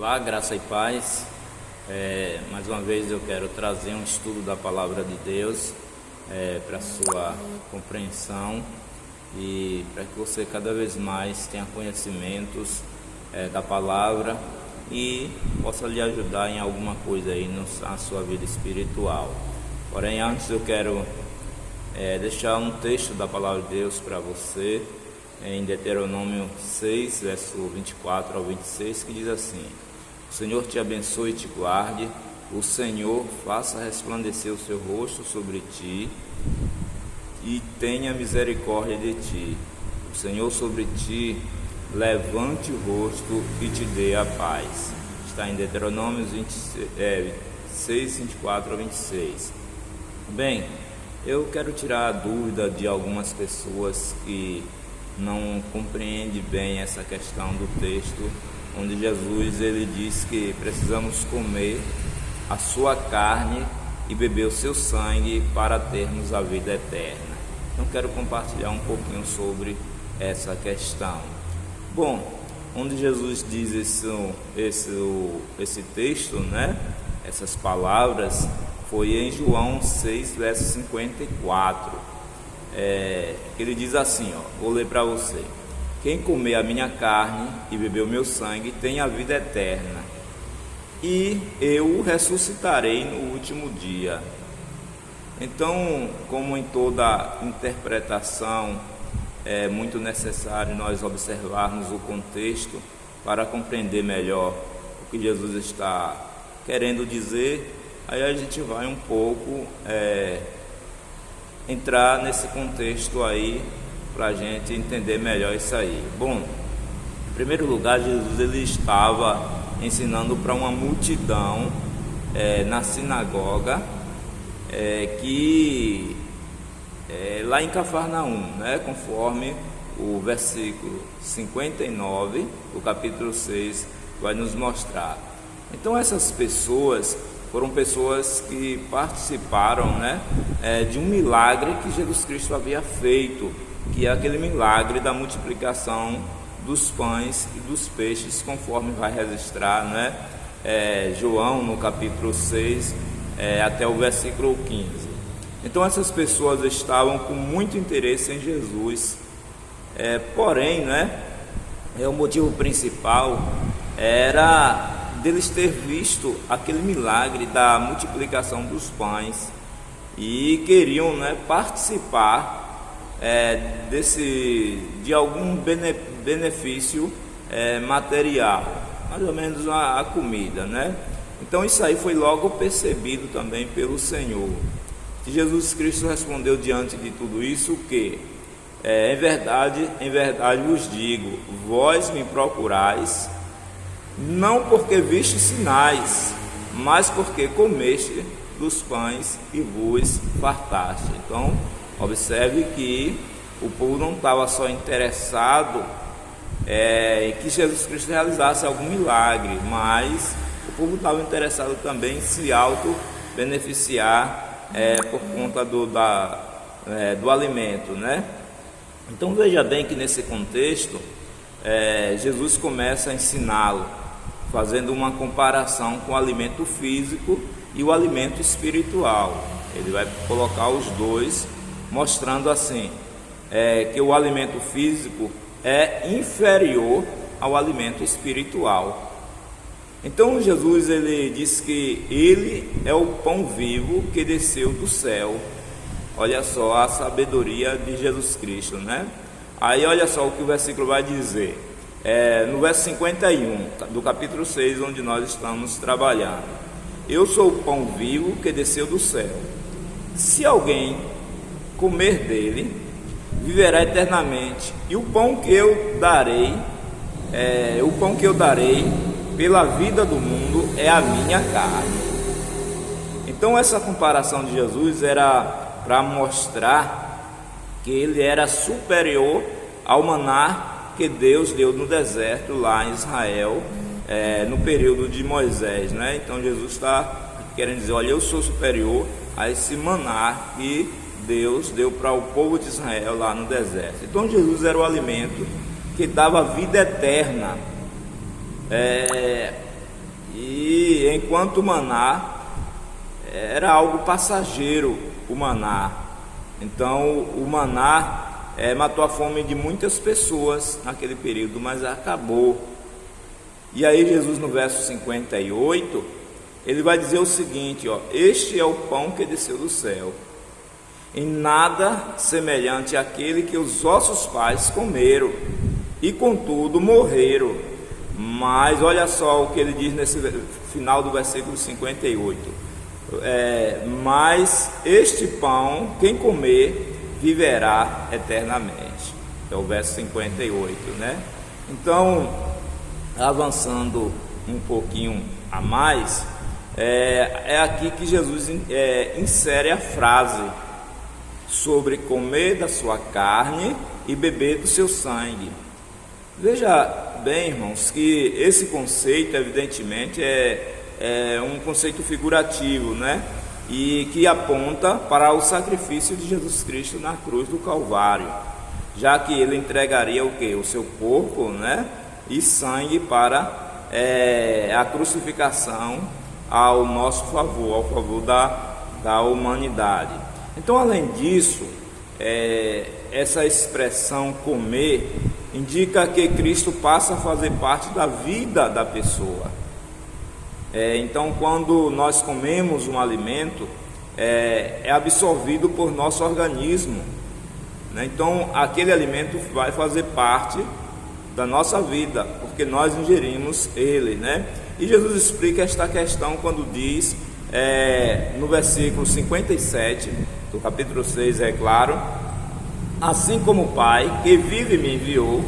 Olá, graça e paz. Mais uma vez eu quero trazer um estudo da Palavra de Deus para a sua compreensão e para que você cada vez mais tenha conhecimentos da Palavra e possa lhe ajudar em alguma coisa aí na sua vida espiritual. Porém, antes eu quero deixar um texto da Palavra de Deus para você, em Deuteronômio 6, verso 24 ao 26, que diz assim: o Senhor te abençoe e te guarde, o Senhor faça resplandecer o seu rosto sobre ti e tenha misericórdia de ti. O Senhor sobre ti levante o rosto e te dê a paz. Está em Deuteronômio 6, 24 a 26. Bem, eu quero tirar a dúvida de algumas pessoas que não compreendem bem essa questão do texto, onde Jesus ele diz que precisamos comer a sua carne e beber o seu sangue para termos a vida eterna. Então quero compartilhar um pouquinho sobre essa questão. Bom, onde Jesus diz esse texto, né? Essas palavras, foi em João 6, verso 54. Ele diz assim, vou ler para você: quem comer a minha carne e beber o meu sangue tem a vida eterna, e eu o ressuscitarei no último dia. Então, como em toda interpretação, é muito necessário nós observarmos o contexto para compreender melhor o que Jesus está querendo dizer. Aí a gente vai um pouco entrar nesse contexto aí para a gente entender melhor isso aí. Bom, em primeiro lugar, Jesus ele estava ensinando para uma multidão na sinagoga que lá em Cafarnaum, né, conforme o versículo 59 do capítulo 6 vai nos mostrar. Então essas pessoas foram pessoas que participaram, né, de um milagre que Jesus Cristo havia feito, que é aquele milagre da multiplicação dos pães e dos peixes, conforme vai registrar, né, João no capítulo 6 até o versículo 15. Então essas pessoas estavam com muito interesse em Jesus, porém, né, o motivo principal era deles ter visto aquele milagre da multiplicação dos pães e queriam, né, participar de algum benefício material, mais ou menos a comida, né? Então isso aí foi logo percebido também pelo Senhor. E Jesus Cristo respondeu diante de tudo isso que em verdade vos digo, vós me procurais não porque viste sinais, mas porque comeste dos pães e vos fartaste. Então, observe que o povo não estava só interessado em que Jesus Cristo realizasse algum milagre, mas o povo estava interessado também em se auto-beneficiar por conta do alimento, né? Então, veja bem que nesse contexto, Jesus começa a ensiná-lo, fazendo uma comparação com o alimento físico e o alimento espiritual. Ele vai colocar os dois, mostrando assim, que o alimento físico é inferior ao alimento espiritual. Então Jesus ele diz que ele é o pão vivo que desceu do céu. Olha só a sabedoria de Jesus Cristo, né? Aí olha só o que o versículo vai dizer. No verso 51 do capítulo 6, onde nós estamos trabalhando: eu sou o pão vivo que desceu do céu. Se alguém comer dele, viverá eternamente. E o pão que eu darei, pela vida do mundo é a minha carne. Então essa comparação de Jesus era para mostrar que ele era superior ao maná que Deus deu no deserto lá em Israel, no período de Moisés, né? Então Jesus está querendo dizer: olha, eu sou superior a esse maná que Deus deu para o povo de Israel lá no deserto. Então Jesus era o alimento que dava vida eterna. enquanto o maná era algo passageiro, o maná. Então o maná matou a fome de muitas pessoas naquele período, mas acabou. E aí Jesus, no verso 58, ele vai dizer o seguinte, este é o pão que desceu do céu, em nada semelhante àquele que os vossos pais comeram, e contudo morreram. Mas olha só o que ele diz nesse final do versículo 58, mas este pão, quem comer, viverá eternamente. É o verso 58, né? Então, avançando um pouquinho a mais, é aqui que Jesus insere a frase sobre comer da sua carne e beber do seu sangue. Veja bem, irmãos, que esse conceito evidentemente é um conceito figurativo, né? E que aponta para o sacrifício de Jesus Cristo na cruz do Calvário, já que ele entregaria o que? O seu corpo, né? E sangue para a crucificação ao nosso favor, ao favor da humanidade. Então, além disso, essa expressão comer indica que Cristo passa a fazer parte da vida da pessoa. Então, quando nós comemos um alimento, é absorvido por nosso organismo, né? Então, aquele alimento vai fazer parte da nossa vida, porque nós ingerimos ele, né? E Jesus explica esta questão quando diz, no versículo 57 do capítulo 6, é claro: assim como o Pai que vive me enviou,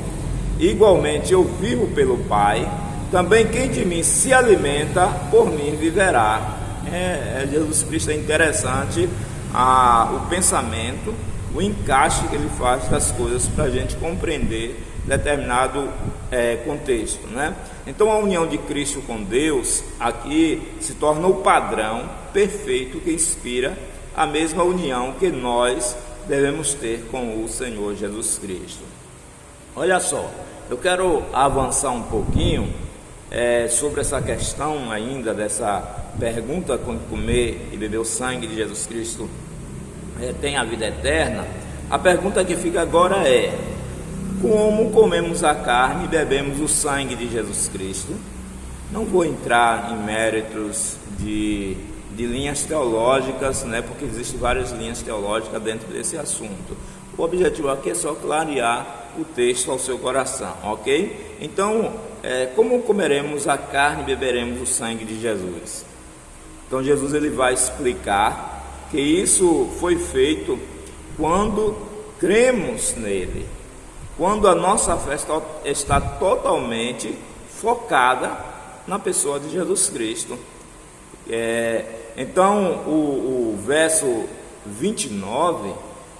igualmente eu vivo pelo Pai, também quem de mim se alimenta, por mim viverá. Jesus Cristo é interessante o pensamento, o encaixe que ele faz das coisas para a gente compreender determinado contexto, né? Então a união de Cristo com Deus aqui se torna o padrão perfeito que inspira a mesma união que nós devemos ter com o Senhor Jesus Cristo. Olha só, eu quero avançar um pouquinho sobre essa questão ainda, dessa pergunta: quando comer e beber o sangue de Jesus Cristo tem a vida eterna. A pergunta que fica agora é: como comemos a carne e bebemos o sangue de Jesus Cristo? Não vou entrar em méritos de linhas teológicas, né, porque existem várias linhas teológicas dentro desse assunto. O objetivo aqui é só clarear o texto ao seu coração, ok? Então, como comeremos a carne e beberemos o sangue de Jesus? Então Jesus ele vai explicar que isso foi feito quando cremos nele, quando a nossa fé está totalmente focada na pessoa de Jesus Cristo. Então o verso 29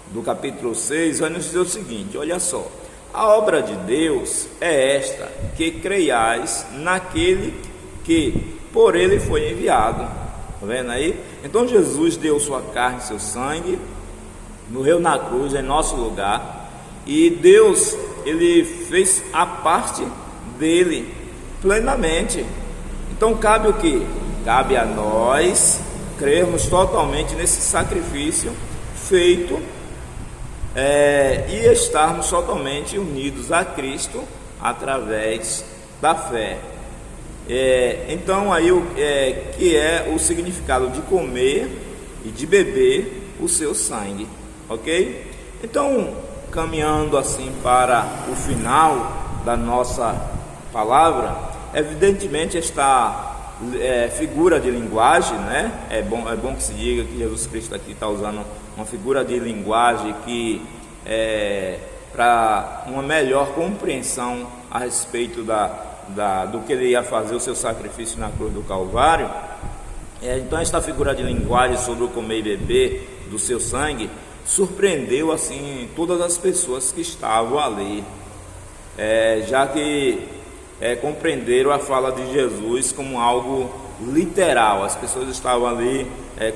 do capítulo 6 vai nos dizer o seguinte: olha só, a obra de Deus é esta, que creiais naquele que por ele foi enviado. Está vendo aí? Então Jesus deu sua carne e seu sangue, morreu na cruz em nosso lugar, e Deus ele fez a parte dele plenamente. Então cabe o que? Cabe a nós crermos totalmente nesse sacrifício feito e estarmos totalmente unidos a Cristo através da fé. Então aí que é o significado de comer e de beber o seu sangue, ok? Então, caminhando assim para o final da nossa palavra, evidentemente esta figura de linguagem, né? É bom que se diga que Jesus Cristo aqui está usando uma figura de linguagem que para uma melhor compreensão a respeito do que ele ia fazer o seu sacrifício na cruz do Calvário. Então esta figura de linguagem sobre o comer e beber do seu sangue surpreendeu assim todas as pessoas que estavam ali, já que compreenderam a fala de Jesus como algo literal. As pessoas estavam ali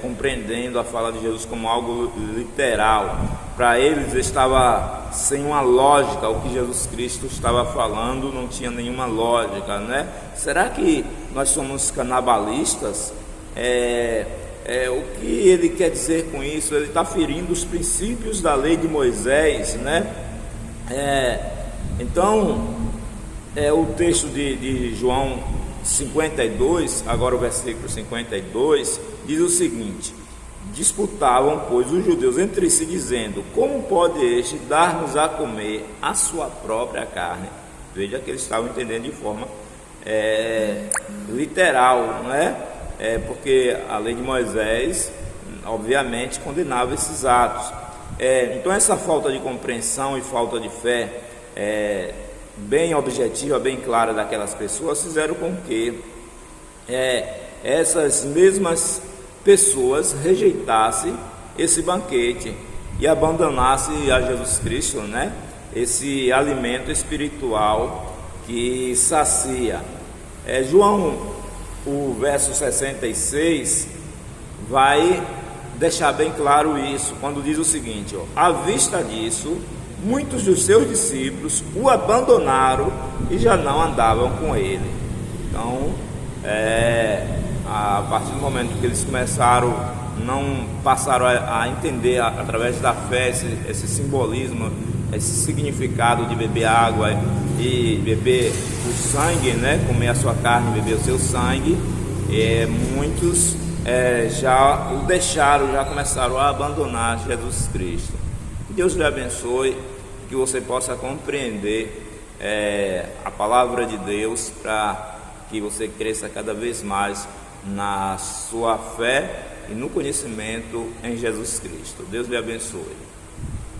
compreendendo a fala de Jesus como algo literal. Para eles estava sem uma lógica, o que Jesus Cristo estava falando não tinha nenhuma lógica, né? Será que nós somos canibalistas? O que ele quer dizer com isso? Ele está ferindo os princípios da lei de Moisés, né? Então, o texto de João 52, agora o versículo 52, diz o seguinte: disputavam, pois, os judeus entre si, dizendo: como pode este dar-nos a comer a sua própria carne? Veja que eles estavam entendendo de forma literal, não é? Porque a lei de Moisés, obviamente, condenava esses atos. Então, essa falta de compreensão e falta de fé bem objetiva, bem clara daquelas pessoas, fizeram com que essas mesmas pessoas rejeitassem esse banquete e abandonassem a Jesus Cristo, né? Esse alimento espiritual que sacia. João, o verso 66, vai deixar bem claro isso, quando diz o seguinte: à vista disso, muitos dos seus discípulos o abandonaram e já não andavam com ele. Então, a partir do momento que eles passaram a entender através da fé esse simbolismo, esse significado de beber água e beber o sangue, né? Comer a sua carne, beber o seu sangue, muitos já o deixaram, já começaram a abandonar Jesus Cristo. Que Deus lhe abençoe, que você possa compreender a palavra de Deus, para que você cresça cada vez mais na sua fé e no conhecimento em Jesus Cristo. Deus lhe abençoe.